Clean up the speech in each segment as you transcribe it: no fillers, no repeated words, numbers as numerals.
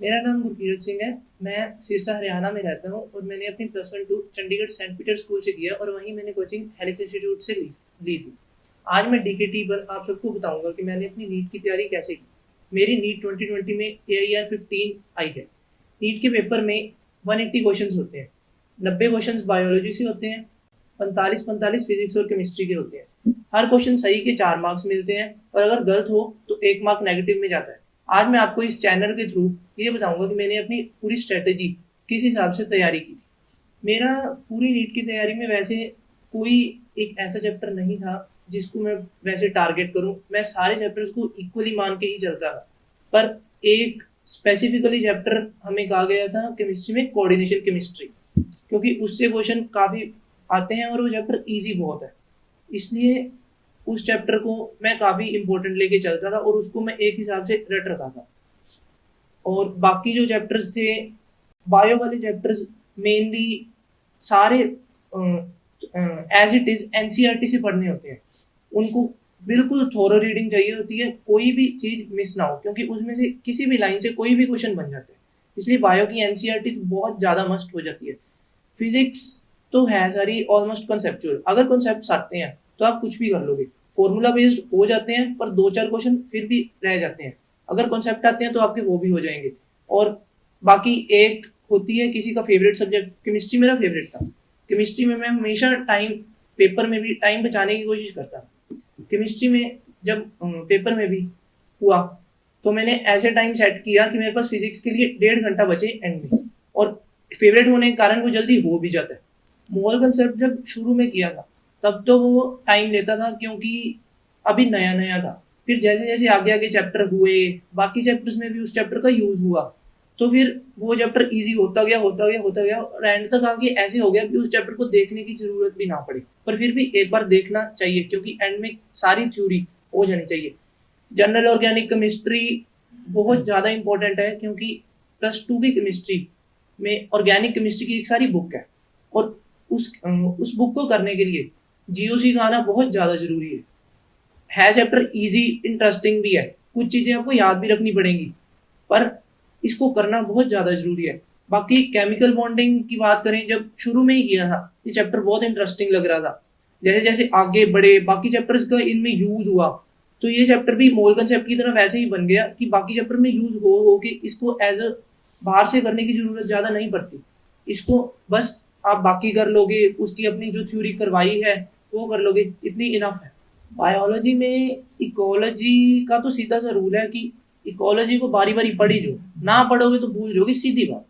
मेरा नाम गुरकीरत सिंह है। मैं सिरसा हरियाणा में रहता हूँ और मैंने अपनी +1 चंडीगढ़ सेंट पीटर स्कूल से किया और वहीं मैंने कोचिंग हेलिक्स इंस्टीट्यूट से ली थी। आज मैं डीकेटी पर आप सबको बताऊंगा कि मैंने अपनी नीट की तैयारी कैसे की। मेरी नीट 2020 में AIR 15 आई है। नीट के पेपर में 180 क्वेश्चन होते हैं। 90 क्वेश्चन बायोलॉजी से होते हैं, 45 फिजिक्स और केमिस्ट्री के होते हैं। हर क्वेश्चन सही के 4 मार्क्स मिलते हैं और अगर गलत हो तो 1 मार्क नेगेटिव में जाता है। आज मैं आपको इस चैनल के थ्रू ये बताऊंगा कि मैंने अपनी पूरी स्ट्रेटेजी किस हिसाब से तैयारी की थी। मेरा पूरी नीट की तैयारी में वैसे कोई एक ऐसा चैप्टर नहीं था जिसको मैं वैसे टारगेट करूं। मैं सारे चैप्टर्स को इक्वली मान के ही चलता था, पर एक स्पेसिफिकली चैप्टर हमें कहा गया था केमिस्ट्री में, कोऑर्डिनेशन केमिस्ट्री, क्योंकि उससे क्वेश्चन काफ़ी आते हैं और वो चैप्टर ईजी बहुत है। इसलिए उस चैप्टर को मैं काफ़ी इंपॉर्टेंट लेके चलता था और उसको मैं एक हिसाब से रट रखा था। और बाकी जो चैप्टर्स थे, बायो वाले चैप्टर्स मेनली सारे एज इट इज एनसीईआरटी से पढ़ने होते हैं। उनको बिल्कुल थोरो रीडिंग चाहिए होती है, कोई भी चीज मिस ना हो, क्योंकि उसमें से किसी भी लाइन से कोई भी क्वेश्चन बन जाते हैं। इसलिए बायो की एनसीईआरटी तो बहुत ज्यादा मस्ट हो जाती है। फिजिक्स तो है सारी ऑलमोस्ट कंसेप्चुअल। अगर कॉन्सेप्ट आते हैं तो आप कुछ भी कर लोगे। फॉर्मूला बेस्ड हो जाते हैं पर 2-4 क्वेश्चन फिर भी रह जाते हैं। अगर कॉन्सेप्ट आते हैं तो आपके वो भी हो जाएंगे। और बाकी एक होती है किसी का फेवरेट सब्जेक्ट, केमिस्ट्री मेरा फेवरेट था। केमिस्ट्री में मैं हमेशा टाइम, पेपर में भी टाइम बचाने की कोशिश करता। केमिस्ट्री में जब पेपर में भी हुआ तो मैंने ऐसे टाइम सेट किया कि मेरे पास फिजिक्स के लिए 1.5 घंटा बचे एंड में, और फेवरेट होने के कारण वो जल्दी हो भी जाता है। मोल कंसेप्ट जब शुरू में किया था तब तो वो टाइम लेता था क्योंकि अभी नया नया था। फिर जैसे जैसे आगे आगे चैप्टर हुए, बाकी चैप्टर्स में भी उस चैप्टर का यूज हुआ, तो फिर वो चैप्टर इजी होता गया और एंड तक आगे ऐसे हो गया कि उस चैप्टर को देखने की जरूरत भी ना पड़े। पर फिर भी एक बार देखना चाहिए क्योंकि एंड में सारी थ्योरी हो जानी चाहिए। जनरल ऑर्गेनिक केमिस्ट्री बहुत ज़्यादा इंपॉर्टेंट है क्योंकि +2 की केमिस्ट्री में ऑर्गेनिक केमिस्ट्री की एक सारी बुक है, और उस बुक को करने के लिए जीओसी का आना बहुत ज़्यादा ज़रूरी है। चैप्टर इजी इंटरेस्टिंग भी है, कुछ चीज़ें आपको याद भी रखनी पड़ेंगी, पर इसको करना बहुत ज़्यादा ज़रूरी है। बाकी केमिकल बॉन्डिंग की बात करें, जब शुरू में ही किया था ये चैप्टर बहुत इंटरेस्टिंग लग रहा था। जैसे जैसे आगे बढ़े बाकी चैप्टर्स का इनमें यूज हुआ तो ये चैप्टर भी मोल कंसेप्ट की तरह वैसे ही बन गया कि बाकी चैप्टर में यूज हो के इसको एज अ बाहर से करने की जरूरत ज़्यादा नहीं पड़ती। इसको बस आप बाकी कर लोगे, उसकी अपनी जो थ्योरी करवाई है वो कर लोगे, इतनी इनफ है। बायोलॉजी में इकोलॉजी का तो सीधा सा रूल है कि इकोलॉजी को बारी बारी पढ़ी जो, ना पढ़ोगे तो भूल जाओगे, सीधी बात।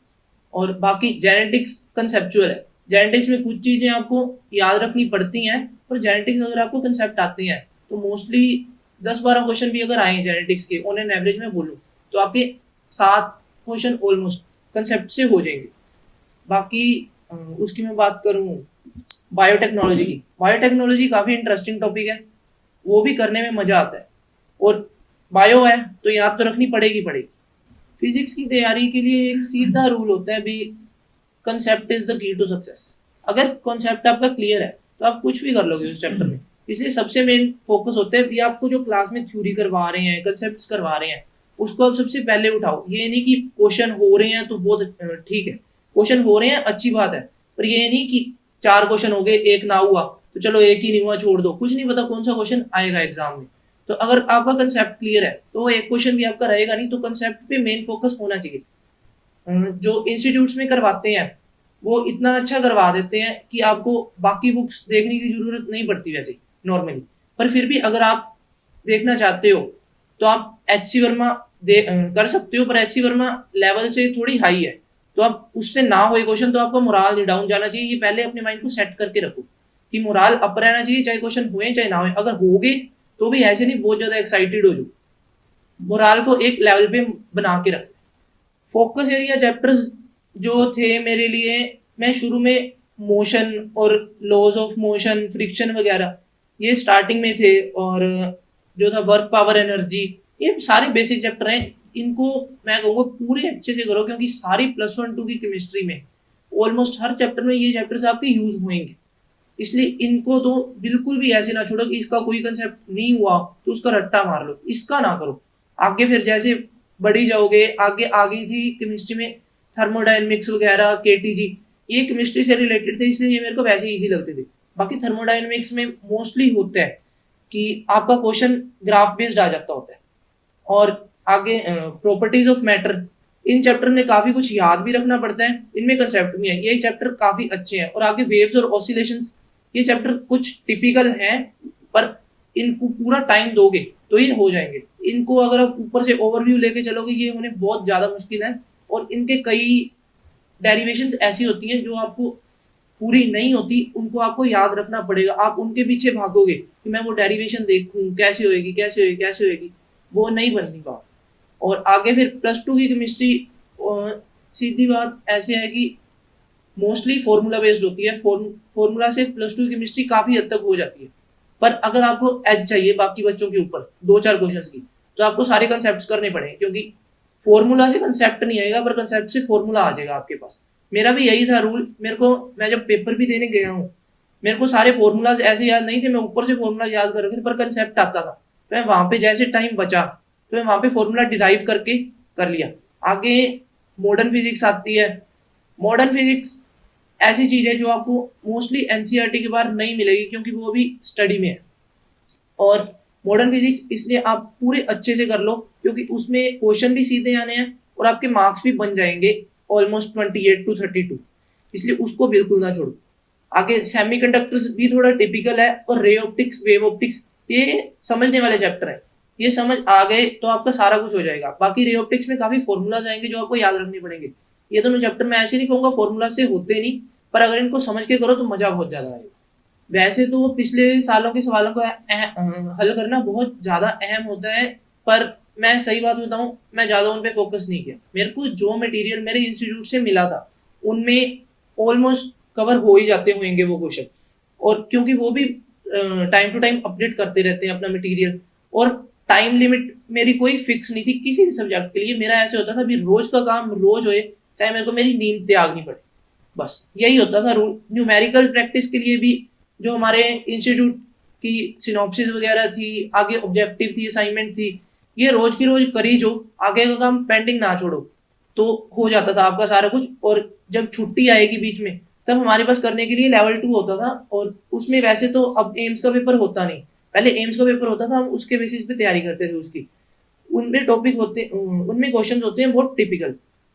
और बाकी जेनेटिक्स कंसेप्चुअल है। जेनेटिक्स में कुछ चीज़ें आपको याद रखनी पड़ती हैं, पर जेनेटिक्स अगर आपको कंसेप्ट आते हैं तो मोस्टली 10-12 क्वेश्चन भी अगर आए जेनेटिक्स के ऑन एन एवरेज में बोलूँ तो आपके 7 क्वेश्चन ऑलमोस्ट कंसेप्ट से हो जाएंगे। बाकी उसकी मैं बात करूँ बायोटेक्नोलॉजी की, बायोटेक्नोलॉजी काफ़ी इंटरेस्टिंग टॉपिक है, वो भी करने में मज़ा आता है। और बायो है तो याद तो रखनी पड़ेगी पड़ेगी। फिजिक्स की तैयारी के लिए एक सीधा रूल होता है भी, concept is the key to success. अगर कॉन्सेप्ट आपका क्लियर है तो आप कुछ भी कर लोगे उस चैप्टर में। इसलिए सबसे मेन फोकस होता है भी आपको जो क्लास में थ्योरी करवा रहे हैं, कंसेप्ट करवा रहे हैं, उसको आप सबसे पहले उठाओ। ये नहीं कि क्वेश्चन हो रहे हैं तो बहुत ठीक है, क्वेश्चन हो रहे हैं अच्छी बात है, पर ये नहीं कि 4 क्वेश्चन हो गए एक ना हुआ तो चलो एक ही नहीं हुआ छोड़ दो, कुछ नहीं पता कौन सा क्वेश्चन आएगा एग्जाम में। तो अगर आपका कंसेप्ट क्लियर है तो एक क्वेश्चन भी आपका रहेगा नहीं, तो कंसेप्ट पे मेन फोकस होना चाहिए। जो इंस्टीट्यूट्स में करवाते हैं वो इतना अच्छा करवा देते हैं कि आपको बाकी बुक्स देखने की जरूरत नहीं पड़ती वैसे नॉर्मली। पर फिर भी अगर आप देखना चाहते हो तो आप HC वर्मा कर सकते हो, पर HC वर्मा लेवल से थोड़ी हाई है, तो आप उससे ना हो क्वेश्चन तो आपका मोराल नहीं डाउन जाना चाहिए। ये पहले अपने माइंड को सेट करके रखो कि मोराल अप रहना चाहिए, चाहे क्वेश्चन हुए चाहे ना हुए। अगर हो गए तो भी ऐसे नहीं बहुत ज्यादा एक्साइटेड हो जाओ, मोराल को एक लेवल पे बना के रख। फोकस एरिया चैप्टर्स जो थे मेरे लिए, मैं शुरू में मोशन और लॉज ऑफ मोशन, फ्रिक्शन वगैरह ये स्टार्टिंग में थे, और जो था वर्क पावर एनर्जी, ये सारे बेसिक चैप्टर हैं। इनको मैं कहूँगा पूरे अच्छे से करो क्योंकि सारी +1-2 की केमिस्ट्री में ऑलमोस्ट हर चैप्टर में ये चैप्टर्स आपके यूज होंगे। इसलिए इनको तो बिल्कुल भी ऐसे ना छोड़ो कि इसका कोई कंसेप्ट नहीं हुआ तो उसका रट्टा मार लो, इसका ना करो। आगे फिर जैसे बढ़ी जाओगे, आगे आ गई थी केमिस्ट्री में थर्मोडायनेमिक्स वगैरह, केटीजी, ये केमिस्ट्री से रिलेटेड थे, इसलिए ये मेरे को वैसे इजी लगते थे। बाकी थर्मोडायनेमिक्स में मोस्टली होता है कि आपका क्वेश्चन ग्राफ बेस्ड आ जाता होता है। और आगे properties of matter, in chapter में काफी कुछ याद भी रखना पड़ता है, इनमें कंसेप्ट भी है, ये चैप्टर काफी अच्छे हैं। और आगे वेव्स और ऑसिलेशंस, ये चैप्टर कुछ टिपिकल हैं, पर इनको पूरा टाइम दोगे तो ये हो जाएंगे। इनको अगर आप ऊपर से ओवरव्यू लेके चलोगे ये होने बहुत ज्यादा मुश्किल है, और इनके कई डेरिवेशंस ऐसी होती हैं जो आपको पूरी नहीं होती, उनको आपको याद रखना पड़ेगा। आप उनके पीछे भागोगे कि मैं वो डेरिवेशन देखूं कैसे होएगी कैसे होएगी कैसे होएगी, वो नहीं बननी बात। और आगे फिर +2 की केमिस्ट्री सीधी बात ऐसे है कि मोस्टली फॉर्मूला बेस्ड होती है, फॉर्मूला से +2 की केमिस्ट्री काफी हद तक हो जाती है। पर अगर आपको एज चाहिए बाकी बच्चों के ऊपर 2-4 क्वेश्चंस की, तो आपको सारे कंसेप्ट करने पड़ेंगे, क्योंकि फॉर्मूला से कंसेप्ट नहीं आएगा पर कंसेप्ट से फॉर्मूला आ जाएगा आपके पास। मेरा भी यही था रूल। मेरे को, मैं जब पेपर भी देने गया हूँ, मेरे को सारे फॉर्मूलाज ऐसे याद नहीं थे, मैं ऊपर से फॉर्मूला याद कर रखे थे, पर कंसेप्ट आता था। तो मैं वहां पे जैसे टाइम बचा तो मैं वहां पे फॉर्मूला डिराइव करके कर लिया। आगे मॉडर्न फिजिक्स आती है। मॉडर्न फिजिक्स ऐसी चीज है जो आपको मोस्टली एनसीईआरटी के बाहर नहीं मिलेगी, क्योंकि वो भी स्टडी में है। और मॉडर्न फिजिक्स इसलिए आप पूरे अच्छे से कर लो, क्योंकि उसमें क्वेश्चन भी सीधे आने हैं और आपके मार्क्स भी बन जाएंगे ऑलमोस्ट 28 to 32, इसलिए उसको बिल्कुल ना छोड़ो। आगे सेमीकंडक्टर्स भी थोड़ा टिपिकल है, और रे ऑप्टिक्स, वेव ऑप्टिक्स, ये समझने वाले चैप्टर है। ये समझ आ गए तो आपका सारा कुछ हो जाएगा। बाकी रे ऑप्टिक्स में काफी फॉर्मूलाज आएंगे जो आपको याद रखने पड़ेंगे। ये दोनों चैप्टर में ऐसे नहीं कहूंगा फॉर्मूला से होते नहीं, पर अगर इनको समझ के करो तो मजा बहुत ज्यादा आएगा। वैसे तो पिछले सालों के सवालों को हल करना बहुत ज्यादा अहम होता है, पर मैं सही बात बताऊं, मैं ज्यादा उन पे फोकस नहीं किया। मेरे को जो मटेरियल मेरे इंस्टीट्यूट से मिला था उनमें ऑलमोस्ट कवर हो ही जाते होंगे वो क्वेश्चन, और क्योंकि वो भी टाइम टू टाइम अपडेट करते रहते हैं अपना मटेरियल। और टाइम लिमिट मेरी कोई फिक्स नहीं थी किसी भी सब्जेक्ट के लिए। मेरा ऐसे होता था भी रोज का काम रोज होए, चाहे मेरे को मेरी नींद त्यागनी पड़े, बस यही होता था रूल। न्यूमेरिकल प्रैक्टिस के लिए भी जो हमारे इंस्टीट्यूट की सिनॉप्सिस वगैरह थी, आगे ऑब्जेक्टिव थी, असाइनमेंट थी, ये रोज की रोज करी जो, आगे का काम पेंडिंग ना छोड़ो, तो हो जाता था आपका सारा कुछ। और जब छुट्टी आएगी बीच में, तब हमारे पास करने के लिए लेवल 2 होता था, और उसमें वैसे तो अब एम्स का पेपर होता नहीं, पहले एम्स का पेपर होता था, हम उसके बेसिस पे तैयारी करते थे उसकी। उनमें टॉपिक होते, उनमें क्वेश्चन होते हैं बहुत टिपिकल,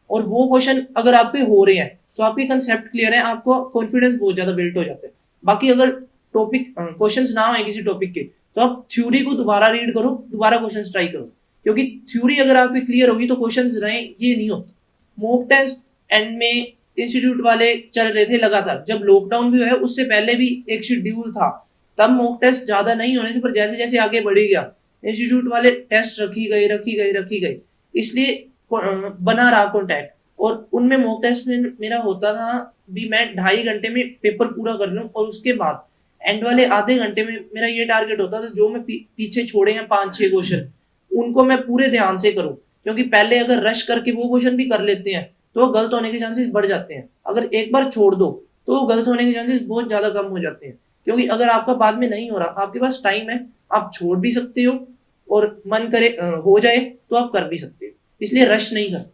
और वो क्वेश्चन अगर आपके हो रहे हैं तो आपके कंसेप्ट क्लियर है, आपको कॉन्फिडेंस बहुत ज्यादा बिल्ड हो जाता है। बाकी अगर टॉपिक क्वेश्चंस ना हो किसी टॉपिक के, तो आप थ्योरी को दोबारा रीड करो, दोबारा क्वेश्चंस ट्राई करो, क्योंकि थ्योरी अगर आपकी क्लियर होगी तो क्वेश्चंस रहे ये नहीं होता। मॉक टेस्ट एंड में इंस्टीट्यूट वाले चल रहे थे लगातार, जब लॉकडाउन भी है उससे पहले भी एक शेड्यूल था, तब मॉक टेस्ट ज्यादा नहीं होने थे, पर जैसे जैसे आगे बढ़ी गया इंस्टीट्यूट वाले टेस्ट रखी गई, इसलिए बना रहा कॉन्टैक्ट। और उनमें मॉक टेस्ट में मेरा होता था भी मैं 2.5 घंटे में पेपर पूरा कर लूं, और उसके बाद एंड वाले आधे घंटे में मेरा ये टारगेट होता था जो मैं पीछे छोड़े हैं 5-6 क्वेश्चन, उनको मैं पूरे ध्यान से करूं। क्योंकि पहले अगर रश करके वो क्वेश्चन भी कर लेते हैं तो गलत होने के चांसेस बढ़ जाते हैं, अगर एक बार छोड़ दो तो गलत होने के चांसेस बहुत ज्यादा कम हो जाते हैं। क्योंकि अगर आपका बाद में नहीं हो रहा, आपके पास टाइम है, आप छोड़ भी सकते हो, और मन करे हो जाए तो आप कर भी सकते हो, इसलिए रश नहीं कर।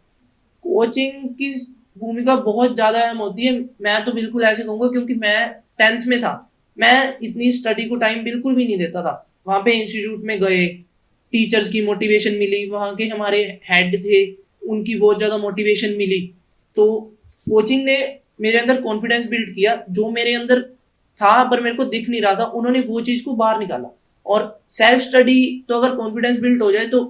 कोचिंग की भूमिका बहुत ज्यादा अहम होती है, मैं तो बिल्कुल ऐसे कहूंगा, क्योंकि मैं 10th में था, मैं इतनी स्टडी को टाइम बिल्कुल भी नहीं देता था। वहां पे इंस्टीट्यूट में गए, टीचर्स की मोटिवेशन मिली, वहां के हमारे हेड थे उनकी बहुत ज्यादा मोटिवेशन मिली, तो कोचिंग ने मेरे अंदर कॉन्फिडेंस बिल्ड किया, जो मेरे अंदर था पर मेरे को दिख नहीं रहा था, उन्होंने वो चीज को बाहर निकाला। और सेल्फ स्टडी तो अगर कॉन्फिडेंस बिल्ड हो जाए तो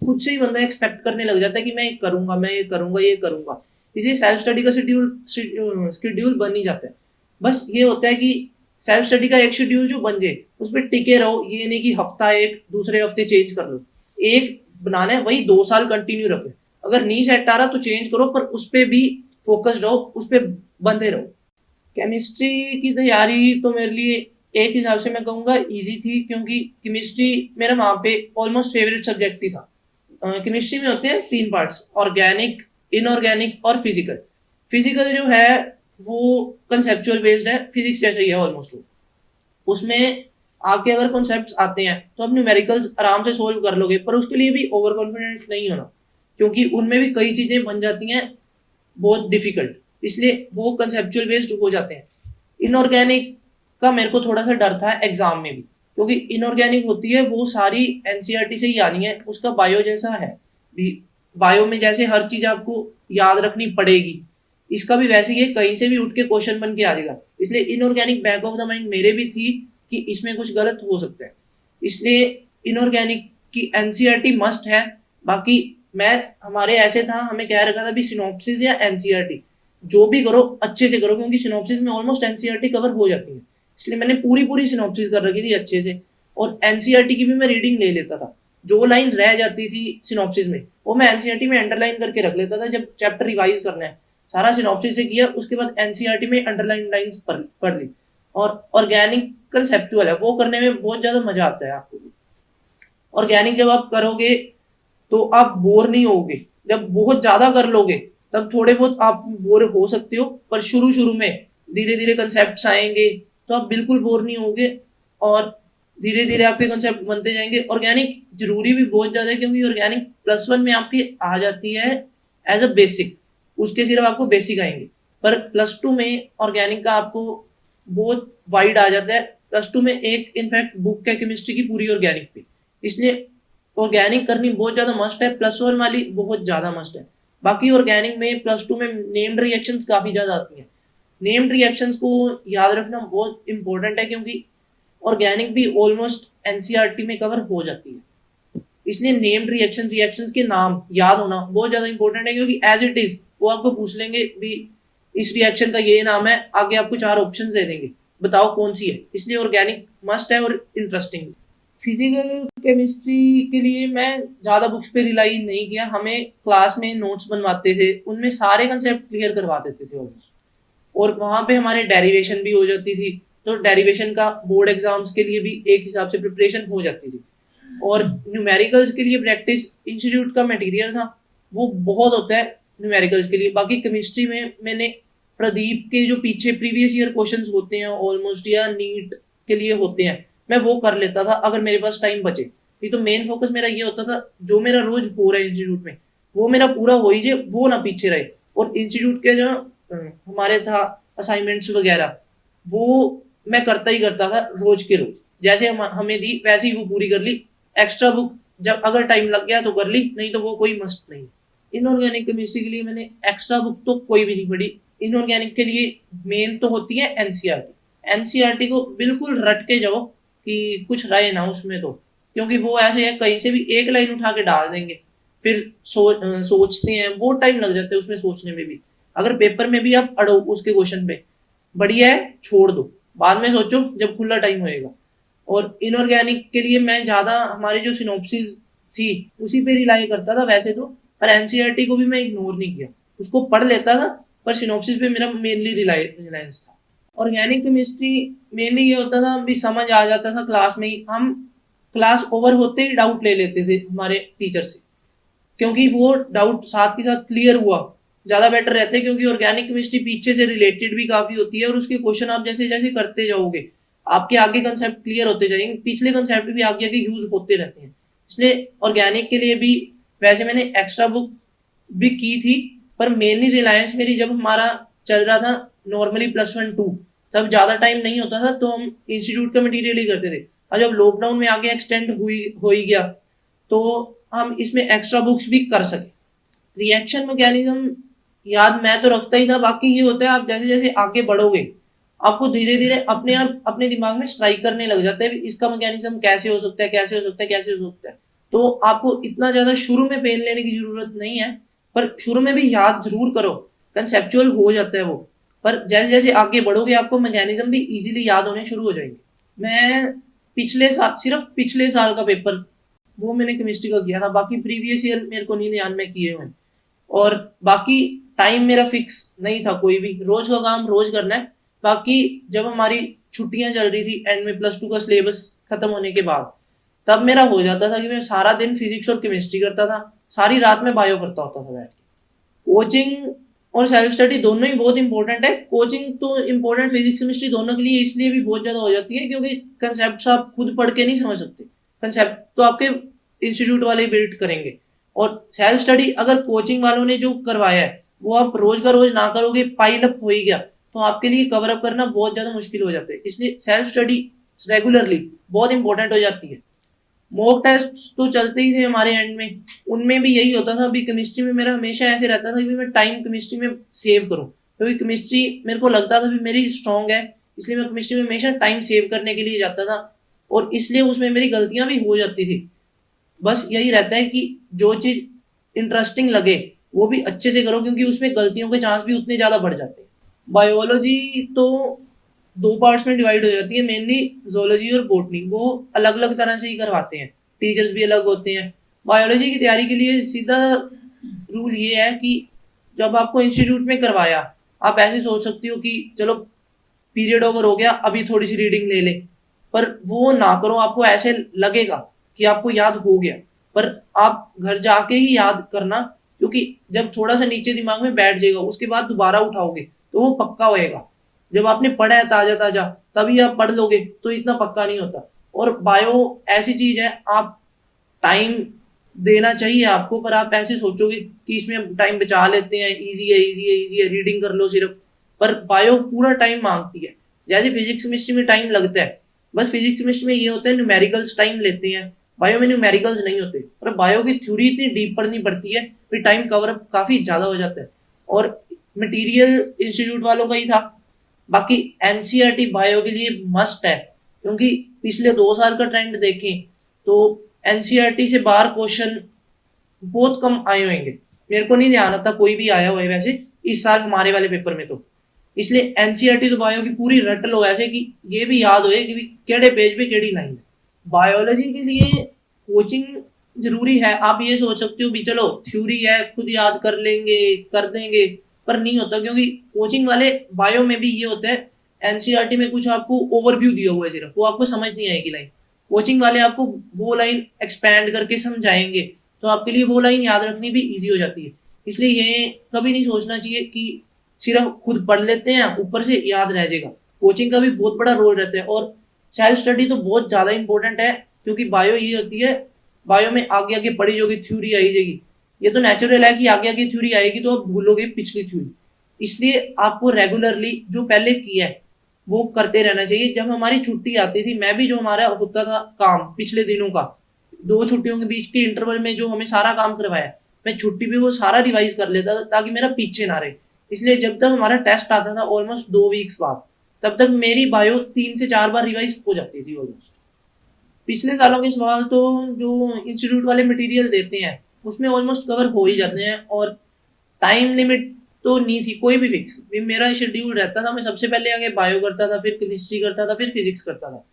खुद से ही बंदा एक्सपेक्ट करने लग जाता है कि मैं ये करूंगा, मैं ये करूंगा, ये करूंगा। इसलिए सेल्फ स्टडी का शेड्यूल बन ही जाता है। बस ये होता है कि सेल्फ स्टडी का एक शेड्यूल जो बन जाए उस पर टिके रहो, ये नहीं कि हफ्ता एक दूसरे हफ्ते चेंज कर लो। एक बनाना है वही 2 साल कंटिन्यू रखो, अगर नहीं सेट आ रहा तो चेंज करो, पर उस पर भी फोकस्ड रहो, उस पर बंधे रहो। केमिस्ट्री की तैयारी तो मेरे लिए एक हिसाब से मैं कहूँगा इजी थी, क्योंकि केमिस्ट्री मेरा वहाँ पे ऑलमोस्ट फेवरेट सब्जेक्ट ही था। केमिस्ट्री में होते हैं 3 पार्ट्स, ऑर्गेनिक, इनऑर्गेनिक और फिजिकल। फिजिकल जो है वो कंसेप्चुअल बेस्ड है, फिजिक्स जैसा ही है ऑलमोस्ट। उसमें आपके अगर कॉन्सेप्ट्स आते हैं तो आप न्यूमेरिकल्स आराम से सोल्व कर लोगे, पर उसके लिए भी ओवर कॉन्फिडेंट नहीं होना, क्योंकि उनमें भी कई चीजें बन जाती हैं बहुत डिफिकल्ट, इसलिए वो कंसेप्चुअल बेस्ड हो जाते हैं। इनऑर्गेनिक का मेरे को थोड़ा सा डर था एग्जाम में भी, क्योंकि इनऑर्गेनिक होती है वो सारी एनसीईआरटी से ही आनी है, उसका बायो जैसा है भी, बायो में जैसे हर चीज आपको याद रखनी पड़ेगी, इसका भी वैसे ही है, कहीं से भी उठ के क्वेश्चन बन के आ जाएगा। इसलिए inorganic back of the mind मेरे भी थी कि इसमें कुछ गलत हो सकता है, इसलिए इनऑर्गेनिक की एनसीईआरटी मस्ट है। बाकी मैं हमारे ऐसे था, हमें क्या रखा था भी सिनॉप्सिस या एनसीईआरटी जो भी करो अच्छे से करो, क्योंकि सिनॉप्सिस में ऑलमोस्ट एनसीईआरटी कवर हो जाती है, इसलिए मैंने पूरी पूरी सिनॉप्सिस कर रखी थी अच्छे से। और एनसीईआरटी की भी मैं रीडिंग ले लेता था, जो लाइन रह जाती थी सिनॉप्सिस में वो मैं एनसीईआरटी में अंडरलाइन करके रख लेता था। जब चैप्टर रिवाइज करना है सारा सिनॉप्सिस से किया, उसके बाद एनसीईआरटी में अंडरलाइन लाइंस पढ़ ली। और ऑर्गेनिक कंसेप्चुअल है, वो करने में बहुत ज्यादा मजा आता है आपको। ऑर्गेनिक जब आप करोगे तो आप बोर नहीं होगे, जब बहुत ज्यादा कर लोगे तब थोड़े बहुत आप बोर हो सकते हो, पर शुरू शुरू में धीरे धीरे कंसेप्ट आएंगे तो आप बिल्कुल बोर नहीं होगे, और धीरे धीरे आपके कंसेप्ट बनते जाएंगे। ऑर्गेनिक जरूरी भी बहुत ज्यादा है, क्योंकि ऑर्गेनिक +1 में आपकी आ जाती है एज अ बेसिक, उसके सिर्फ आपको बेसिक आएंगे, पर +2 में ऑर्गेनिक का आपको बहुत वाइड आ जाता है। +2 में एक इनफैक्ट बुक है केमिस्ट्री की पूरी ऑर्गेनिक पे, इसलिए ऑर्गेनिक करनी बहुत ज्यादा मस्ट है, +1 वाली बहुत ज्यादा मस्ट है। बाकी ऑर्गेनिक में +2 में नेम्ड रिएक्शंस काफी ज्यादा आती हैं, नेम्ड रिएक्शंस को याद रखना बहुत इंपॉर्टेंट है, क्योंकि ऑर्गेनिक भी ऑलमोस्ट एनसीईआरटी में कवर हो जाती है, इसलिए नेम्ड रिएक्शंस के नाम याद होना बहुत ज्यादा इंपॉर्टेंट है, क्योंकि एज इट इज वो आपको पूछ लेंगे भी इस रिएक्शन का ये नाम है, आगे आपको 4 ऑप्शन दे देंगे, बताओ कौन सी है, इसलिए ऑर्गेनिक मस्ट है और इंटरेस्टिंग। फिजिकल केमिस्ट्री के लिए मैं ज्यादा बुक्स पे रिलाई नहीं किया, हमें क्लास में नोट्स बनवाते थे, उनमें सारे कंसेप्ट क्लियर करवा देते थे ऑलमोस्ट, और वहां पे हमारे डेरिवेशन भी हो जाती थी, तो डेरिवेशन का बोर्ड एग्जाम्स के लिए भी एक हिसाब से प्रिपरेशन हो जाती थी। और न्यूमेरिकल्स के लिए प्रैक्टिस इंस्टीट्यूट का मटेरियल था, वो बहुत होता है न्यूमेरिकल्स के लिए। बाकी केमिस्ट्री में मैंने प्रदीप के जो पीछे प्रीवियस ईयर क्वेश्चंस होते हैं ऑलमोस्ट, या नीट के लिए होते हैं, मैं वो कर लेता था अगर मेरे पास टाइम बचे। नहीं तो मेन फोकस मेरा ये होता था जो मेरा रोज हो रहा है इंस्टीट्यूट में वो मेरा पूरा हो ही जाए, वो ना पीछे रहे। और इंस्टीट्यूट के जो हमारे था असाइनमेंट्स वगैरह वो मैं करता ही करता था रोज के रोज, जैसे हमें दी वैसे ही वो पूरी कर ली। एक्स्ट्रा बुक जब अगर टाइम लग गया तो कर ली, नहीं तो वो कोई मस्ट नहीं। इनऑर्गेनिक केमिस्ट्री के लिए मैंने एक्स्ट्रा बुक तो कोई भी नहीं पढ़ी। इनऑर्गेनिक के लिए मेन तो होती है एनसीईआरटी, एनसीईआरटी को बिल्कुल रट के जाओ कि कुछ रहे ना उसमें, तो क्योंकि वो ऐसे है कहीं से भी एक लाइन उठा के डाल देंगे, फिर सोचते हैं बहुत टाइम लग जाता है उसमें सोचने में भी। अगर पेपर में भी आप अड़ो उसके क्वेश्चन पे, बढ़िया है छोड़ दो, बाद में सोचो जब खुला टाइम होएगा। और इनऑर्गेनिक के लिए मैं ज्यादा हमारी जो सिनॉप्सिस थी उसी पे रिलाई करता था वैसे तो, पर एनसीईआरटी को भी मैं इग्नोर नहीं किया, उसको पढ़ लेता था, पर सिनॉप्सिस पे मेरा मेनली रिलायंस था। ऑर्गेनिक केमिस्ट्री मेनली ये होता था भी समझ आ जाता था क्लास में ही, हम क्लास ओवर होते ही डाउट ले लेते थे हमारे टीचर से, क्योंकि वो डाउट साथ के साथ क्लियर हुआ ज्यादा बेटर रहते हैं, क्योंकि ऑर्गेनिक केमिस्ट्री पीछे से रिलेटेड भी काफी होती है, और उसके क्वेश्चन आप जैसे जैसे करते जाओगे आपके आगे कंसेप्ट क्लियर होते जाएंगे, पिछले कंसेप्ट भी आगे आगे यूज होते रहते हैं। इसलिए ऑर्गेनिक के लिए भी वैसे मैंने एक्स्ट्रा बुक भी की थी, पर मेनली रिलायंस मेरी जब हमारा चल रहा था नॉर्मली +1-2 तब ज्यादा टाइम नहीं होता था, तो हम इंस्टीट्यूट का मटेरियल ही करते थे। और जब लॉकडाउन में आगे एक्सटेंड हो ही गया तो हम इसमें एक्स्ट्रा बुक्स भी कर सके। रिएक्शन मैकेनिज्म याद मैं तो रखता ही था, बाकी ये होता है आप जैसे जैसे आगे बढ़ोगे आपको धीरे धीरे अपने आप अपने दिमाग में स्ट्राइक करने लग जाता है इसका मैकेनिज्म कैसे हो सकता है, कैसे हो सकता है, कैसे हो सकता है। तो आपको इतना ज्यादा शुरू में पेन लेने की जरूरत नहीं है, पर शुरू में भी याद जरूर करो, कंसेप्चुअल हो जाता है वो, पर जैसे जैसे आगे बढ़ोगे आपको मैकेनिज्म भी इजीली याद होने शुरू हो जाएंगे। मैं सिर्फ पिछले साल का पेपर वो मैंने केमिस्ट्री का किया था, बाकी प्रीवियस ईयर मेरे को नहीं ध्यान में किए हुए, और बाकी टाइम मेरा फिक्स नहीं था कोई भी, रोज का काम रोज करना है। बाकी जब हमारी छुट्टियां चल रही थी एंड में +2 का सिलेबस खत्म होने के बाद, तब मेरा हो जाता था कि मैं सारा दिन फिजिक्स और केमिस्ट्री करता था, सारी रात में बायो करता होता था बैठ के। कोचिंग और सेल्फ स्टडी दोनों ही बहुत इंपॉर्टेंट है। कोचिंग तो इंपॉर्टेंट फिजिक्स केमिस्ट्री दोनों के लिए इसलिए भी बहुत ज्यादा हो जाती है क्योंकि कंसेप्ट आप खुद पढ़ के नहीं समझ सकते, कंसेप्ट तो आपके इंस्टीट्यूट वाले बिल्ड करेंगे, और सेल्फ स्टडी अगर कोचिंग वालों ने जो करवाया है वो आप रोज का रोज ना करोगे, पाइल अप हो ही गया, तो आपके लिए कवर अप करना बहुत ज्यादा मुश्किल हो जाता है। इसलिए सेल्फ स्टडी रेगुलरली बहुत इंपॉर्टेंट हो जाती है। मॉक टेस्ट तो चलते ही थे हमारे एंड में, उनमें भी यही होता था। अभी केमिस्ट्री में मेरा हमेशा ऐसे रहता था कि मैं टाइम केमिस्ट्री में सेव करूं, क्योंकि केमिस्ट्री मेरे को लगता था कि मेरी स्ट्रांग है, इसलिए मैं केमिस्ट्री में हमेशा टाइम सेव करने के लिए जाता था, और इसलिए उसमें मेरी गलतियां भी हो जाती थी। बस यही रहता है कि जो चीज इंटरेस्टिंग लगे वो भी अच्छे से करो, क्योंकि उसमें गलतियों के चांस भी उतने ज्यादा बढ़ जाते हैं। बायोलॉजी तो दो पार्ट्स में डिवाइड हो जाती है, मेनली जोलॉजी और बोटनी, वो अलग अलग तरह से ही करवाते हैं, टीचर्स भी अलग होते हैं। बायोलॉजी की तैयारी के लिए सीधा रूल ये है कि जब आपको इंस्टीट्यूट में करवाया, आप ऐसे सोच सकते हो कि चलो पीरियड ओवर हो गया, अभी थोड़ी सी रीडिंग ले ले, पर वो ना करो। आपको ऐसे लगेगा कि आपको याद हो गया, पर आप घर जाके ही याद करना, क्योंकि जब थोड़ा सा नीचे दिमाग में बैठ जाएगा उसके बाद दोबारा उठाओगे तो वो पक्का होएगा। जब आपने पढ़ा है ताजा ताजा तभी आप पढ़ लोगे तो इतना पक्का नहीं होता। और बायो ऐसी चीज है, आप टाइम देना चाहिए आपको, पर आप ऐसे सोचोगे कि इसमें हम टाइम बचा लेते हैं, इजी है इजी है इजी है, रीडिंग कर लो सिर्फ, पर बायो पूरा टाइम मांगती है। जैसे फिजिक्स केमिस्ट्री में टाइम लगता है, बस फिजिक्स केमिस्ट्री में ये होता है न्यूमेरिकल्स टाइम लेते हैं, बायो में न्यूमेरिकल्स नहीं होते। पर बायो की थ्योरी इतनी डीप पढ़नी पड़ती है, फिर टाइम कवर अप काफी ज्यादा हो जाता है। और मटेरियल इंस्टीट्यूट वालों का ही था। बाकी एनसीईआरटी बायो के लिए मस्ट है, क्योंकि पिछले 2 साल का ट्रेंड देखें तो एनसीईआरटी से बाहर क्वेश्चन बहुत कम आए होंगे। मेरे को नहीं ध्यान आता कोई भी आया हुआ है वैसे इस साल हमारे वाले पेपर में तो। इसलिए एनसीईआरटी तो बायो की पूरी रट लो ऐसे कि ये भी याद होए कि केड़े पेज पे केड़ी लाइन है। बायोलॉजी के लिए कोचिंग जरूरी है। आप ये सोच सकते हो भी चलो थ्योरी है खुद याद कर लेंगे कर देंगे, पर नहीं होता, क्योंकि कोचिंग वाले बायो में भी ये होता है, एनसीईआरटी में कुछ आपको ओवरव्यू दिया हुआ है सिर्फ, वो आपको समझ नहीं आएगी लाइन, कोचिंग वाले आपको वो लाइन एक्सपैंड करके समझाएंगे, तो आपके लिए वो लाइन याद रखनी भी ईजी हो जाती है। इसलिए ये कभी नहीं सोचना चाहिए कि सिर्फ खुद पढ़ लेते हैं ऊपर से याद रह जाएगा। कोचिंग का भी बहुत बड़ा रोल रहता है, और सेल्फ स्टडी तो बहुत ज्यादा इंपॉर्टेंट है, क्योंकि बायो ये होती है, बायो में आगे आगे पढ़ी जोगी थ्योरी आई जाएगी। ये तो नेचुरल है कि आगे आगे थ्योरी आएगी तो आप भूलोगे पिछली थ्योरी। इसलिए आपको रेगुलरली जो पहले किया है वो करते रहना चाहिए। जब हमारी छुट्टी आती थी, मैं भी जो हमारा होता था काम पिछले दिनों का, 2 छुट्टियों के बीच के इंटरवल में जो हमें सारा काम करवाया, मैं छुट्टी पे वो सारा रिवाइज कर लेता था ताकि मेरा पीछे ना रहे। इसलिए जब तक हमारा टेस्ट आता था ऑलमोस्ट 2 वीक्स बाद, तब तक मेरी बायो 3 से 4 बार रिवाइज हो जाती थी ऑलमोस्ट। पिछले सालों के सवाल तो जो इंस्टीट्यूट वाले मटेरियल देते हैं उसमें ऑलमोस्ट कवर हो ही जाते हैं, और टाइम लिमिट तो नहीं थी कोई भी फिक्स। मेरा शेड्यूल रहता था, मैं सबसे पहले आगे बायो करता था, फिर केमिस्ट्री करता था, फिर फिजिक्स करता था।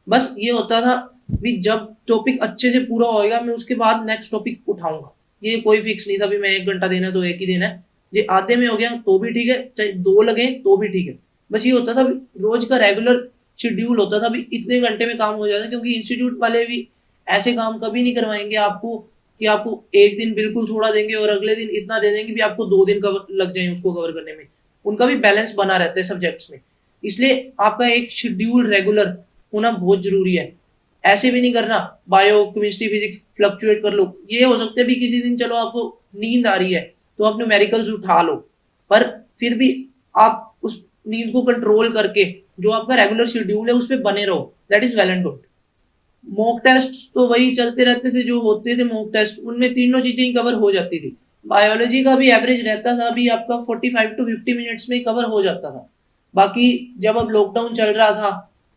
बस ये होता था भी जब टॉपिक अच्छे से पूरा होएगा मैं उसके बाद नेक्स्ट टॉपिक उठाऊंगा। ये कोई फिक्स नहीं था भी मैं 1 घंटा देना तो एक ही देना है, ये आधे में हो गया तो भी ठीक है, चाहे 2 लगे तो भी ठीक है। बस ये होता था रोज का रेगुलर शेड्यूल होता था भी इतने घंटे में काम हो जाता है, क्योंकि इंस्टीट्यूट वाले भी ऐसे काम कभी नहीं करवाएंगे आपको कि आपको एक दिन बिल्कुल थोड़ा देंगे और अगले दिन इतना दे देंगे भी आपको 2 दिन कवर लग जाए उसको कवर करने में। उनका भी बैलेंस बना रहता है सब्जेक्ट्स में, इसलिए आपका एक शेड्यूल रेगुलर होना बहुत जरूरी है। ऐसे भी नहीं करना बायो केमिस्ट्री फिजिक्स फ्लक्चुएट कर लो। ये हो सकता है भी किसी दिन चलो आपको नींद आ रही है तो आप न्यूमेरिकल्स उठा लो, पर फिर भी आप उस नींद को कंट्रोल करके जो आपका रेगुलर शेड्यूल है उस पर बने रहो, that is well and good. Mock test तो वही चलते रहते थे जो होते थे मॉक टेस्ट, उनमें तीनों चीजें ही कवर हो जाती थी। बायोलॉजी का भी एवरेज रहता था अभी आपका 45 to 50 मिनट्स में कवर हो जाता था। बाकी जब अब लॉकडाउन चल रहा था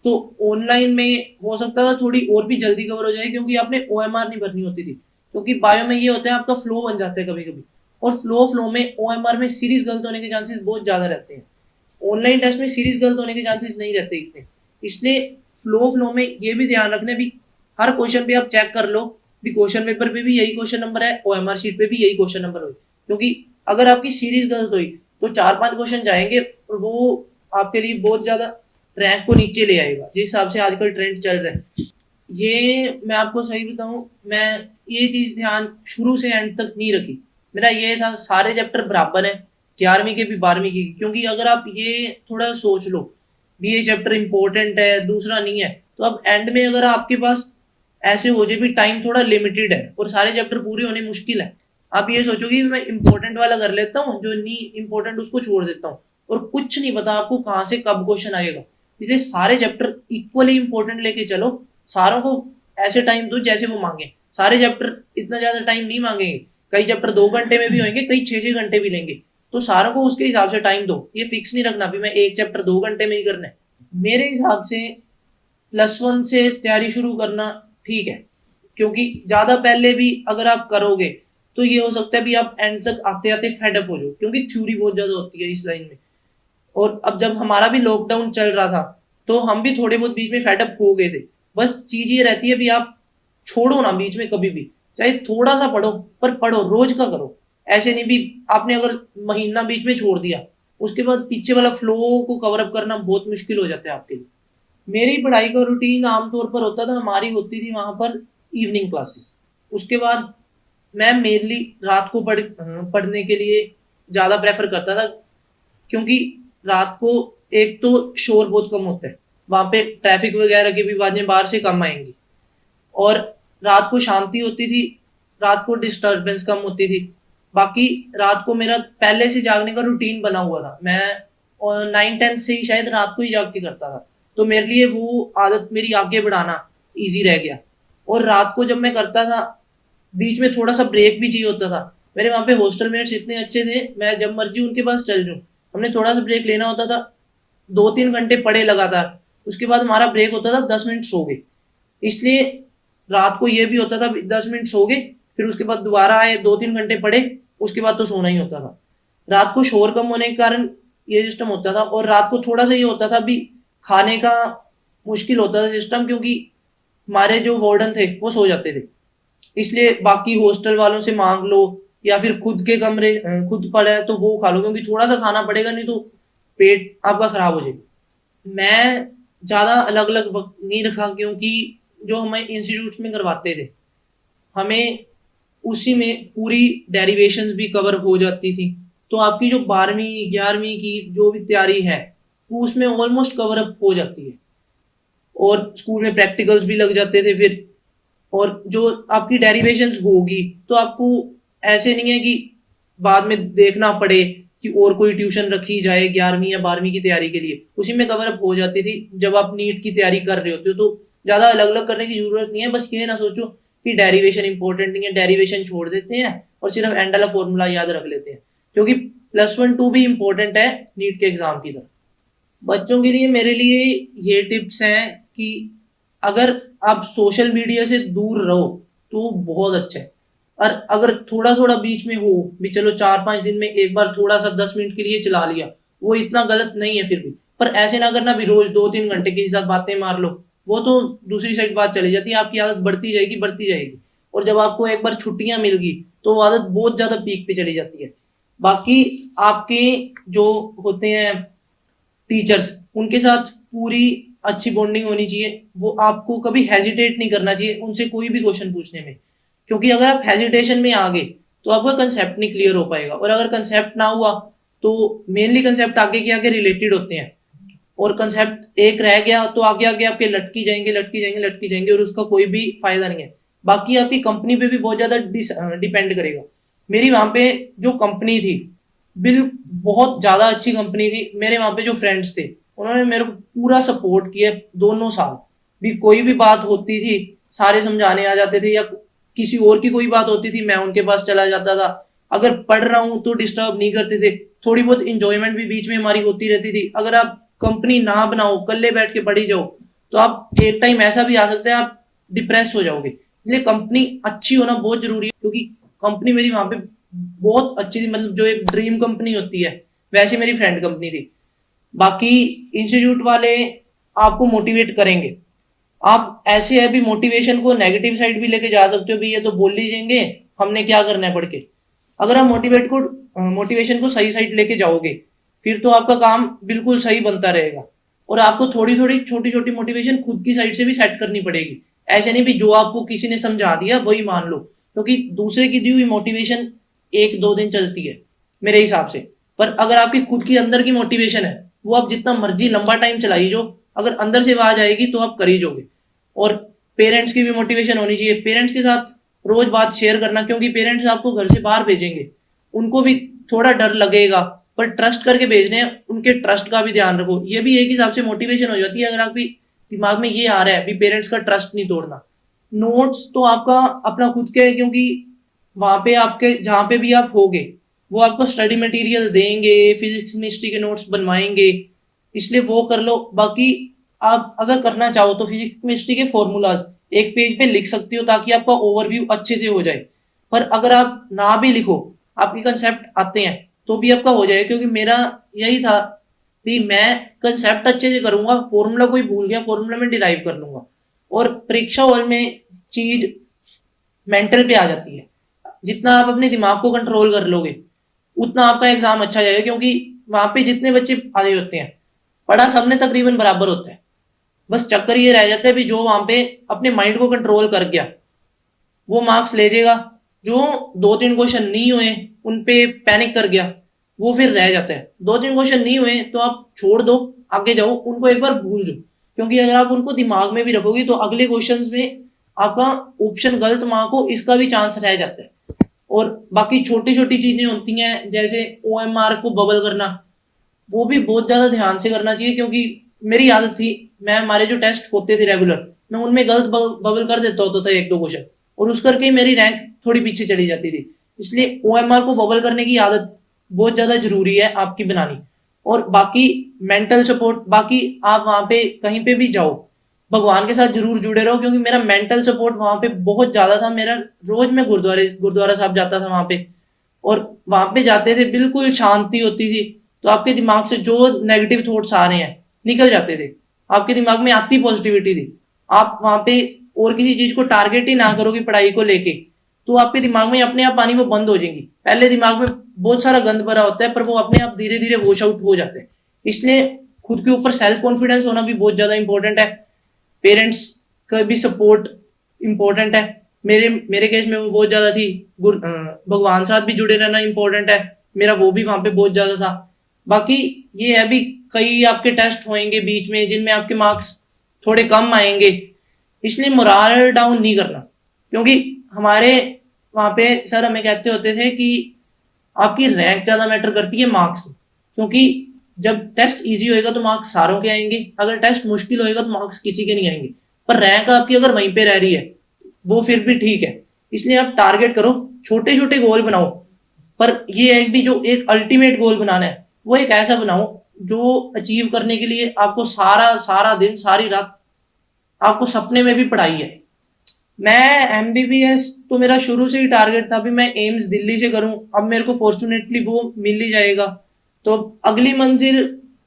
तो ऑनलाइन में हो सकता था थोड़ी और भी जल्दी कवर हो जाए, क्योंकि आपने ओएमआर नहीं भरनी होती थी। क्योंकि बायो में ये होता है आपका फ्लो बन जाता है कभी कभी, और फ्लो में ओएमआर में सीरीज गलत होने के चांसेस बहुत ज्यादा रहते हैं। ऑनलाइन टेस्ट में सीरीज गलत होने के चांसेस नहीं रहते इतने। इसलिए फ्लो में ये भी ध्यान रखना भी हर क्वेश्चन पे आप चेक कर लो भी क्वेश्चन पेपर पे भी यही क्वेश्चन नंबर है, ओएमआर शीट पे भी यही क्वेश्चन नंबर हो, क्योंकि अगर आपकी सीरीज गलत हुई तो 4-5 क्वेश्चन जाएंगे और वो आपके लिए बहुत ज्यादा रैंक को नीचे ले आएगा, जिस हिसाब से आजकल ट्रेंड चल रहा है। ये मैं आपको सही बताऊं, मैं ये चीज ध्यान शुरू से एंड तक नहीं रखी। मेरा ये था सारे चैप्टर बराबर है, 11वीं के भी 12वीं के, क्योंकि अगर आप ये थोड़ा सोच लो भी ये चैप्टर इंपॉर्टेंट है दूसरा नहीं है, तो अब एंड में अगर आपके पास ऐसे हो जाए भी टाइम थोड़ा लिमिटेड है और सारे चैप्टर पूरे होने मुश्किल है। आप ये सोचोगे कि मैं इंपॉर्टेंट वाला कर लेता हूँ, जो नहीं इंपॉर्टेंट उसको छोड़ देता हूँ, और कुछ नहीं पता आपको कहाँ से कब क्वेश्चन आएगा। इसलिए सारे चैप्टर इक्वली इंपॉर्टेंट लेके चलो, सारों को ऐसे टाइम दो जैसे वो मांगे। सारे चैप्टर इतना ज्यादा टाइम नहीं मांगेंगे, कई चैप्टर 2 घंटे में भी होंगे, कई 6-6 घंटे भी लेंगे, तो सारों को उसके हिसाब से टाइम दो। ये फिक्स नहीं रखना भी मैं एक चैप्टर 2 घंटे में ही करना है। मेरे हिसाब से +1 से तैयारी शुरू करना ठीक है, क्योंकि ज्यादा पहले भी अगर आप करोगे तो ये हो सकता है भी आप एंड तक आते आते फेडअप हो जाओ, क्योंकि थ्योरी बहुत ज्यादा होती है इस लाइन में। और अब जब हमारा भी लॉकडाउन चल रहा था तो हम भी थोड़े बहुत बीच में फेडअप हो गए थे। बस चीज ये रहती है भी आप छोड़ो ना बीच में कभी भी, चाहे थोड़ा सा पढ़ो, पर पढ़ो, रोज का करो। ऐसे नहीं भी आपने अगर महीना बीच में छोड़ दिया, उसके बाद पीछे वाला फ्लो को कवर अप करना बहुत मुश्किल हो जाता है आपके लिए। मेरी पढ़ाई का रूटीन आमतौर पर होता था, हमारी होती थी वहां पर इवनिंग क्लासेस। उसके बाद मैं मेनली रात को पढ़ने के लिए ज़्यादा प्रेफर करता था, क्योंकि रात को एक तो शोर बहुत कम होता है, वहाँ पे ट्रैफिक वगैरह की भी आवाजें बाहर से कम आएंगी, और रात को शांति होती थी, रात को डिस्टरबेंस कम होती थी। बाकी रात को मेरा पहले से जागने का रूटीन बना हुआ था, मैं 9-10 से ही शायद रात को ही जाग के करता था, तो मेरे लिए वो आदत मेरी आगे बढ़ाना ईजी रह गया। और रात को जब मैं करता था, बीच में थोड़ा सा ब्रेक भी चाहिए होता था। मेरे वहाँ पे हॉस्टल मेट्स इतने अच्छे थे, मैं जब मर्जी उनके पास चल जाऊँ, हमने थोड़ा सा ब्रेक लेना होता था, 2-3 घंटे पढ़े लगातार, उसके बाद हमारा ब्रेक होता था 10 मिनट सो गए। इसलिए रात को ये भी होता था 10 मिनट सो गए, फिर उसके बाद दोबारा आए 2-3 घंटे पढ़े, उसके बाद तो सोना ही होता था। रात को शोर कम होने के कारण ये सिस्टम होता था, और रात को थोड़ा सा ये होता था भी खाने का मुश्किल होता था सिस्टम, क्योंकि हमारे जो वार्डन थे वो सो जाते थे, इसलिए बाकी हॉस्टल वालों से मांग लो या फिर खुद के कमरे खुद पड़ा है तो वो खा लो, क्योंकि थोड़ा सा खाना पड़ेगा, नहीं तो पेट आपका खराब हो जाएगा। मैं ज्यादा अलग अलग वक्त नहीं रखा, क्योंकि जो हमें इंस्टीट्यूट में करवाते थे, हमें उसी में पूरी डेरिवेशंस भी कवर हो जाती थी, तो आपकी जो 12वीं 11वीं की जो भी तैयारी है वो उसमें ऑलमोस्ट कवर अप हो जाती है। और स्कूल में प्रैक्टिकल्स भी लग जाते थे फिर, और जो आपकी डेरिवेशंस होगी तो आपको ऐसे नहीं है कि बाद में देखना पड़े कि और कोई ट्यूशन रखी जाए 11वीं या 12वीं की तैयारी के लिए, उसी में कवर अप हो जाती थी। जब आप नीट की तैयारी कर रहे होते हो तो ज्यादा अलग अलग करने की जरूरत नहीं है। बस ये ना सोचो कि डेरिवेशन इंपॉर्टेंट नहीं है, डेरिवेशन छोड़ देते हैं और सिर्फ एंड वाला फॉर्मूला याद रख लेते हैं, क्योंकि +1 2 भी इंपॉर्टेंट है नीट के एग्जाम की तरह। बच्चों के लिए मेरे लिए ये टिप्स हैं कि अगर आप सोशल मीडिया से दूर रहो तो बहुत अच्छा है, और अगर थोड़ा थोड़ा बीच में हो भी, चलो 4-5 दिन में एक बार थोड़ा सा 10 मिनट के लिए चला लिया, वो इतना गलत नहीं है फिर भी। पर ऐसे ना करना भी रोज 2-3 घंटे के साथ बातें मार लो, वो तो दूसरी साइड बात चली जाती है, आपकी आदत बढ़ती जाएगी बढ़ती जाएगी, और जब आपको एक बार छुट्टियां मिल गई तो वो आदत बहुत ज्यादा पीक पे चली जाती है। बाकी आपके जो होते हैं टीचर्स, उनके साथ पूरी अच्छी बॉन्डिंग होनी चाहिए, वो आपको कभी हेजिटेट नहीं करना चाहिए उनसे कोई भी क्वेश्चन पूछने में, क्योंकि अगर आप हेजिटेशन में आ गए तो आपका कंसेप्ट नहीं क्लियर हो पाएगा, और अगर कंसेप्ट ना हुआ तो मेनली कंसेप्ट आगे के आगे रिलेटेड होते हैं, और कंसेप्ट एक रह गया तो आगे आगे आपके लटकी जाएंगे लटकी जाएंगे लटकी जाएंगे, और उसका कोई भी फायदा नहीं है। बाकी आपकी कंपनी पे भी बहुत ज्यादा डिपेंड करेगा। मेरी वहां पे जो कंपनी थी, बिल बहुत ज्यादा अच्छी कंपनी थी, मेरे वहां पे जो फ्रेंड्स थे उन्होंने मेरे को पूरा सपोर्ट किया, दोनों साल भी कोई भी बात होती थी सारे समझाने आ जाते थे, या किसी और की कोई बात होती थी मैं उनके पास चला जाता था। अगर पढ़ रहा हूं तो डिस्टर्ब नहीं करते थे, थोड़ी बहुत इंजॉयमेंट भी बीच में हमारी होती रहती थी। अगर आप कंपनी ना बनाओ, कल्ले बैठ के पढ़ी जाओ, तो आप एक टाइम ऐसा भी आ सकता है आप डिप्रेस हो जाओगे। इसलिए कंपनी अच्छी होना बहुत जरूरी है, क्योंकि कंपनी मेरी वहां पे बहुत अच्छी थी, मतलब जो एक ड्रीम कंपनी होती है वैसी मेरी फ्रेंड कंपनी थी। बाकी इंस्टीट्यूट वाले आपको मोटिवेट करेंगे, आप ऐसे है भी मोटिवेशन को नेगेटिव साइड भी लेके जा सकते हो भी, ये तो बोल लीजिएंगे हमने क्या करना है पढ़ के। अगर आप मोटिवेशन को सही साइड लेके जाओगे फिर तो आपका काम बिल्कुल सही बनता रहेगा, और आपको थोड़ी थोड़ी छोटी छोटी मोटिवेशन खुद की साइड से भी सेट करनी पड़ेगी। ऐसे नहीं भी जो आपको किसी ने समझा दिया वही मान लो, क्योंकि दूसरे की दी हुई मोटिवेशन 1-2 दिन चलती है मेरे हिसाब से, पर अगर आपकी खुद की अंदर की मोटिवेशन है वो आप जितना मर्जी लंबा टाइम चलाई जो, अगर अंदर से आवाज आएगी तो आप कर ही जोगे। और पेरेंट्स की भी मोटिवेशन होनी चाहिए, पेरेंट्स के साथ रोज बात शेयर करना, क्योंकि पेरेंट्स आपको घर से बाहर भेजेंगे, उनको भी थोड़ा डर लगेगा, पर ट्रस्ट करके भेजने हैं, उनके ट्रस्ट का भी ध्यान रखो। ये भी एक हिसाब से मोटिवेशन हो जाती है अगर आपकी दिमाग में ये आ रहा है भी पेरेंट्स का ट्रस्ट नहीं तोड़ना। नोट्स तो आपका अपना खुद के है, क्योंकि वहां पे आपके जहाँ पे भी आप होगे वो आपको स्टडी मटेरियल देंगे, फिजिक्स केमिस्ट्री के नोट्स बनवाएंगे, इसलिए वो कर लो। बाकी आप अगर करना चाहो तो फिजिक्स केमिस्ट्री के फॉर्मूलाज एक पेज पे लिख सकते हो ताकि आपका ओवरव्यू अच्छे से हो जाए। पर अगर आप ना भी लिखो, आपके कंसेप्ट आते हैं तो भी आपका हो जाएगा, क्योंकि मेरा यही था कि मैं कंसेप्ट अच्छे से करूंगा, फॉर्मूला कोई भूल गया फॉर्मूला में डिराइव कर लूंगा। और परीक्षा हॉल में चीज मेंटल पे आ जाती है, जितना आप अपने दिमाग को कंट्रोल कर लोगे उतना आपका एग्जाम अच्छा जाएगा, क्योंकि वहां पे जितने बच्चे आ रहे होते हैं पढ़ा सबने तकरीबन बराबर होता है। बस चक्कर ये रह जाता है भी जो वहां पे अपने माइंड को कंट्रोल कर गया वो मार्क्स ले जाएगा, जो 2-3 क्वेश्चन नहीं हुए उन पे पैनिक कर गया वो फिर रह जाता है। 2-3 क्वेश्चन नहीं हुए तो आप छोड़ दो, आगे जाओ, उनको एक बार भूल जाओ, क्योंकि अगर आप उनको दिमाग में भी रखोगे तो अगले क्वेश्चंस में आपका ऑप्शन गलत मार्क हो इसका भी चांस रह जाता है। और बाकी छोटी छोटी चीजें होती हैं जैसे OMR को बबल करना, वो भी बहुत ज्यादा ध्यान से करना चाहिए, क्योंकि मेरी आदत थी, मैं हमारे जो टेस्ट होते थे रेगुलर मैं उनमें गलत बबल कर देता होता था 1-2 क्वेश्चन, और उस करके ही मेरी रैंक थोड़ी पीछे चली जाती थी। इसलिए OMR को बबल करने की आदत बहुत ज्यादा जरूरी है आपकी बनानी। और बाकी मेंटल सपोर्ट, बाकी आप वहां पे कहीं पे भी जाओ भगवान के साथ जरूर जुड़े रहो, क्योंकि मेरा मेंटल सपोर्ट वहां पे बहुत ज्यादा था। मेरा रोज मैं गुरुद्वारा साहब जाता था वहां पे, और वहां पे जाते थे बिल्कुल शांति होती थी, तो आपके दिमाग से जो नेगेटिव थॉट्स आ रहे हैं निकल जाते थे, आपके दिमाग में आती पॉजिटिविटी थी। आप वहां पे और किसी चीज को टारगेट ही ना करोगे पढ़ाई को लेके तो आपके दिमाग में अपने आप पानी वो बंद हो जाएंगी। पहले दिमाग में बहुत सारा गंद भरा होता है पर वो अपने आप धीरे धीरे वॉश आउट हो जाते हैं। इसलिए खुद के ऊपर सेल्फ कॉन्फिडेंस होना भी बहुत ज्यादा इंपॉर्टेंट है। पेरेंट्स का भी सपोर्ट इंपॉर्टेंट है। मेरे केस में वो बहुत ज्यादा थी। भगवान साथ भी जुड़े रहना इंपॉर्टेंट है, मेरा वो भी वहां पे बहुत ज्यादा था। बाकी ये है भी कई आपके टेस्ट होंगे बीच में जिनमें आपके मार्क्स थोड़े कम आएंगे, इसलिए मोरल डाउन नहीं करना, क्योंकि हमारे वहां पे सर हमें कहते होते थे कि आपकी रैंक ज्यादा मैटर करती है मार्क्स, क्योंकि जब टेस्ट इजी होएगा तो मार्क्स सारों के आएंगे, अगर टेस्ट मुश्किल होएगा तो मार्क्स किसी के नहीं आएंगे। पर रैंक आपकी अगर वहीं पे रह रही है वो फिर भी ठीक है। इसलिए आप टारगेट करो, छोटे छोटे गोल बनाओ, पर ये है भी जो एक अल्टीमेट गोल बनाना है वो एक ऐसा बनाओ जो अचीव करने के लिए आपको सारा सारा दिन सारी रात आपको सपने में भी पढ़ाई है। मैं MBBS तो मेरा शुरू से ही टारगेट था, अभी मैं एम्स दिल्ली से करूं, अब मेरे को फॉर्चुनेटली वो मिल ही जाएगा। तो अगली मंजिल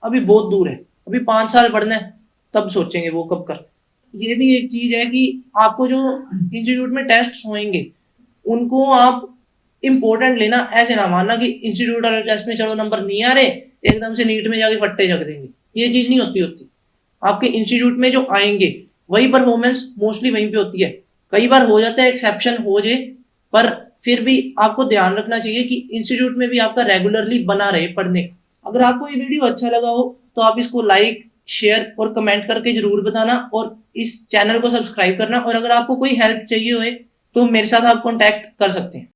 अभी बहुत दूर है, अभी 5 साल पढ़ना है, तब सोचेंगे वो कब कर। ये भी एक चीज है कि आपको जो इंस्टीट्यूट में टेस्ट होंगे उनको आप इंपॉर्टेंट लेना, ऐसे ना मानना कि इंस्टीट्यूट वाले टेस्ट में चलो नंबर नहीं आ रहे एकदम से नीट में जाके फट्टे जग देंगे, ये चीज नहीं होती। आपके इंस्टीट्यूट में जो आएंगे वही परफॉर्मेंस मोस्टली वहीं पे होती है। कई बार हो जाता है एक्सेप्शन हो जाए, पर फिर भी आपको ध्यान रखना चाहिए कि इंस्टीट्यूट में भी आपका रेगुलरली बना रहे पढ़ने। अगर आपको ये वीडियो अच्छा लगा हो तो आप इसको लाइक शेयर और कमेंट करके जरूर बताना, और इस चैनल को सब्सक्राइब करना। और अगर आपको कोई हेल्प चाहिए हो तो मेरे साथ आप कॉन्टैक्ट कर सकते हैं।